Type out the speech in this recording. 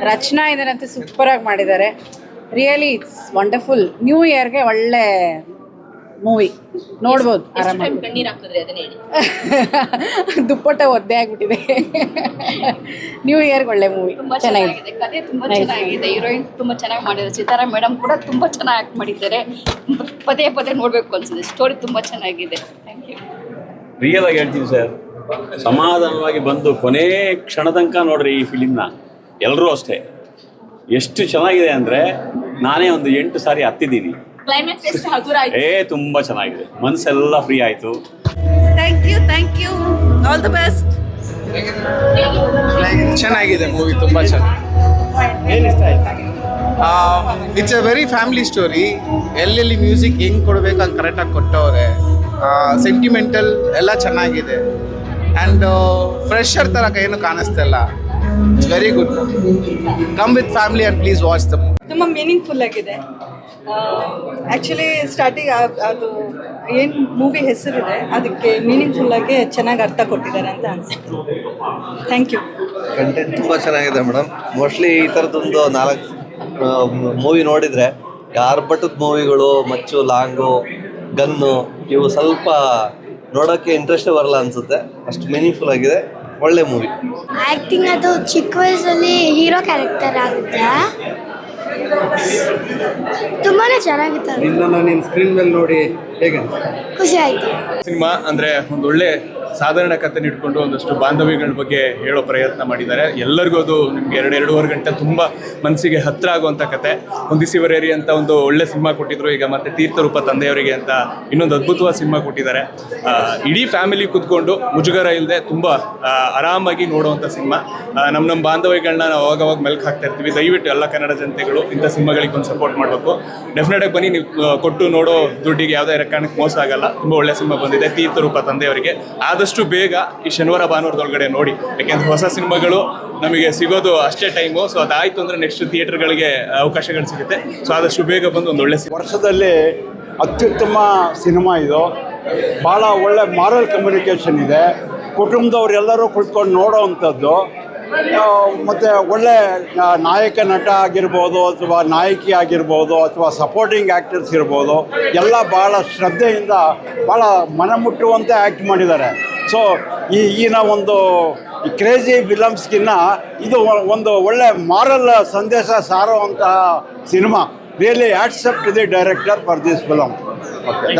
ರಚನಾ ಇದರಂತೂ ಸೂಪರಾಗಿ ಮಾಡಿದ್ದಾರೆ. Really it's wonderful. New ಇಯರ್ಗೆ ಒಳ್ಳೆ ಮೂವಿ ನೋಡ್ಬೋದು ಆರಾಮಾಗಿ. ದುಪ್ಪಟ್ಟ ಒದ್ದೆ ಆಗ್ಬಿಟ್ಟಿದೆ. ನ್ಯೂ ಇಯರ್ಗೆ ಒಳ್ಳೆ ಮೂವಿ, ಚೆನ್ನಾಗಿದೆ. ಕಥೆ ತುಂಬಾ ಚೆನ್ನಾಗಿದೆ. ಹೀರೋಯಿನ್ ತುಂಬಾ ಚೆನ್ನಾಗಿ ಮಾಡಿದ್ದಾರೆ. ಸಿತಾರಾ ಮೇಡಮ್ ಕೂಡ ತುಂಬಾ ಚೆನ್ನಾಗಿ ಆಕ್ಟ್ ಮಾಡಿದ್ದಾರೆ. ಪದೇ ಪದೇ ನೋಡ್ಬೇಕು ಅನ್ಸುತ್ತೆ. ಸ್ಟೋರಿ ತುಂಬಾ ಚೆನ್ನಾಗಿದೆ. Thank you. ರಿಯಲ್ ಆಗಿ ಹೇಳ್ತೀನಿ ಸರ್, ಸಮಾಧಾನವಾಗಿ ಬಂದು ಕೊನೆ ಕ್ಷಣ ತನಕ ನೋಡ್ರಿ ಈ ಫಿಲಿಮ್ನ. ಎಲ್ಲರೂ ಅಷ್ಟೇ, ಎಷ್ಟು ಚೆನ್ನಾಗಿದೆ ಅಂದರೆ ನಾನೇ ಒಂದು 8 ಸಾರಿ ಹತ್ತಿದ್ದೀನಿ. ಕ್ಲೈಮ್ಯಾಕ್ಸ್ ಎಷ್ಟು ಹಗುರ ಆಯ್ತು. ತುಂಬ ಚೆನ್ನಾಗಿದೆ, ಮನಸ್ಸೆಲ್ಲ ಫ್ರೀ ಆಯಿತು. Thank you all the best. ಚೆನ್ನಾಗಿದೆ ಮೂವಿ, ತುಂಬ ಚೆನ್ನಾಗಿ. It's a very family story. ಎಲ್ಲೆಲ್ಲಿ ಮ್ಯೂಸಿಕ್ ಹೆಂಗೆ ಕೊಡಬೇಕು ಅಂತ ಕರೆಕ್ಟಾಗಿ ಕೊಟ್ಟವ್ರೆ. ಸೆಂಟಿಮೆಂಟಲ್ ಎಲ್ಲ ಚೆನ್ನಾಗಿದೆ. ಆ್ಯಂಡ್ ಫ್ರೆಶರ್ ಥರ ಏನು ಕಾಣಿಸ್ತಿಲ್ಲ. It's very good. Come with family and please watch the movie. ತುಂಬ ಮೀನಿಂಗ್ಫುಲ್ ಆಗಿದೆ. ಆ್ಯಕ್ಚುಲಿ ಸ್ಟಾರ್ಟಿಂಗ್ ಅದು ಏನು ಮೂವಿ ಹೆಸರಿದೆ ಅದಕ್ಕೆ ಮೀನಿಂಗ್ಫುಲ್ಲಾಗಿ ಚೆನ್ನಾಗಿ ಅರ್ಥ ಕೊಟ್ಟಿದ್ದಾರೆ ಅಂತ ಅನಿಸುತ್ತೆ. Thank you. ಕಂಟೆಂಟ್ ತುಂಬ ಚೆನ್ನಾಗಿದೆ ಮೇಡಮ್. ಮೋಸ್ಟ್ಲಿ ಈ ಥರದ್ದೊಂದು 4 ಮೂವಿ ನೋಡಿದರೆ ಆರ್ಭಟದ ಮೂವಿಗಳು, ಮಚ್ಚು, ಲಾಂಗು, ಗನ್ನು ಇವು ಸ್ವಲ್ಪ ನೋಡೋಕ್ಕೆ ಇಂಟ್ರೆಸ್ಟೇ ಬರಲ್ಲ ಅನಿಸುತ್ತೆ. ಅಷ್ಟು ಮೀನಿಂಗ್ಫುಲ್ ಆಗಿದೆ. ಒಳ್ಳೆ ಮೂವಿ. ಆ್ಯಕ್ಟಿಂಗ್ ಅದು ಚಿಕ್ಕ ವಯಸ್ಸಲ್ಲಿ ಹೀರೋ ಕ್ಯಾರೆಕ್ಟರ್ ಆಗುತ್ತೆ. ತುಂಬಾ ಚೆನ್ನಾಗಿತ್ತು. ನಿನ್ನ ಸ್ಕ್ರೀನ್ ಮೇಲೆ ನೋಡಿ ಹೇಗೆ ಖುಷಿ ಆಯಿತು. ಸಿನಿಮಾ ಅಂದರೆ ಒಂದು ಒಳ್ಳೆ ಸಾಧಾರಣ ಕಥೆ ಇಟ್ಕೊಂಡು ಒಂದಷ್ಟು ಬಾಂಧವ್ಯಗಳ ಬಗ್ಗೆ ಹೇಳೋ ಪ್ರಯತ್ನ ಮಾಡಿದ್ದಾರೆ. ಎಲ್ಲರಿಗೂ ಅದು ನಿಮಗೆ 2-2.5 ಗಂಟೆ ತುಂಬ ಮನಸ್ಸಿಗೆ ಹತ್ತಿರ ಆಗುವಂಥ ಕತೆ. ಹೊಂದಿಸಿವರೇರಿ ಅಂತ ಒಂದು ಒಳ್ಳೆ ಸಿನಿಮಾ ಕೊಟ್ಟಿದ್ರು. ಈಗ ಮತ್ತೆ ತೀರ್ಥರೂಪ ತಂದೆಯವರಿಗೆ ಅಂತ ಇನ್ನೊಂದು ಅದ್ಭುತವಾದ ಸಿನಿಮಾ ಕೊಟ್ಟಿದ್ದಾರೆ. ಇಡೀ ಫ್ಯಾಮಿಲಿ ಕೂತ್ಕೊಂಡು ಮುಜುಗರ ಇಲ್ಲದೆ ತುಂಬ ಆರಾಮಾಗಿ ನೋಡುವಂಥ ಸಿನಿಮಾ. ನಮ್ಮ ಬಾಂಧವ್ಯಗಳನ್ನ ನಾವು ಅವಾಗವಾಗ ಮೆಲ್ಕು ಹಾಕ್ತಾ ಇರ್ತೀವಿ. ದಯವಿಟ್ಟು ಎಲ್ಲ ಕನ್ನಡ ಜನತೆಗಳು ಇಂಥ ಸಿನಿಮಾಗಳಿಗೆ ಒಂದು ಸಪೋರ್ಟ್ ಮಾಡಬೇಕು. ಡೆಫಿನೆಟಾಗಿ ಬನ್ನಿ, ನೀವು ಕೊಟ್ಟು ನೋಡೋ ದುಡ್ಡಿಗೆ ಯಾವುದೇ ಕಾರಣಕ್ಕೆ ಮೋಸ ಆಗಲ್ಲ. ತುಂಬ ಒಳ್ಳೆ ಸಿನಿಮಾ ಬಂದಿದೆ ತೀರ್ಥರೂಪ ತಂದೆಯವರಿಗೆ. ಆದಷ್ಟು ಬೇಗ ಈ ಶನಿವಾರ ಭಾನುವಾರದೊಳಗಡೆ ನೋಡಿ, ಯಾಕೆಂದರೆ ಹೊಸ ಸಿನಿಮಾಗಳು ನಮಗೆ ಸಿಗೋದು ಅಷ್ಟೇ ಟೈಮು. ಸೊ ಅದಾಯಿತು ಅಂದರೆ ನೆಕ್ಸ್ಟ್ ಥಿಯೇಟರ್ಗಳಿಗೆ ಅವಕಾಶಗಳು ಸಿಗುತ್ತೆ. ಸೊ ಆದಷ್ಟು ಬೇಗ ಬಂದು ಒಂದು ಒಳ್ಳೆ ವರ್ಷದಲ್ಲಿ ಅತ್ಯುತ್ತಮ ಸಿನಿಮಾ ಇದು. ಭಾಳ ಒಳ್ಳೆ ಮಾರಲ್ ಕಮ್ಯುನಿಕೇಷನ್ ಇದೆ. ಕುಟುಂಬದವರೆಲ್ಲರೂ ಕುಳಿತುಕೊಂಡು ನೋಡೋ ಅಂಥದ್ದು. ಮತ್ತು ಒಳ್ಳೆ ನಾಯಕ ನಟ ಆಗಿರ್ಬೋದು ಅಥವಾ ನಾಯಕಿ ಆಗಿರ್ಬೋದು ಅಥವಾ ಸಪೋರ್ಟಿಂಗ್ ಆ್ಯಕ್ಟರ್ಸ್ ಇರ್ಬೋದು, ಎಲ್ಲ ಭಾಳ ಶ್ರದ್ಧೆಯಿಂದ ಭಾಳ ಮನಮುಟ್ಟುವಂತೆ ಆ್ಯಕ್ಟ್ ಮಾಡಿದ್ದಾರೆ. ಸೊ ಈಗಿನ ಒಂದು ಕ್ರೇಜಿ ಫಿಲಮ್ಸ್ಗಿನ್ನ ಇದು ಒಂದು ಒಳ್ಳೆ ಮಾರಲ್ ಸಂದೇಶ ಸಾರುವಂತಹ cinema. Really hats up to the director for this film. Okay.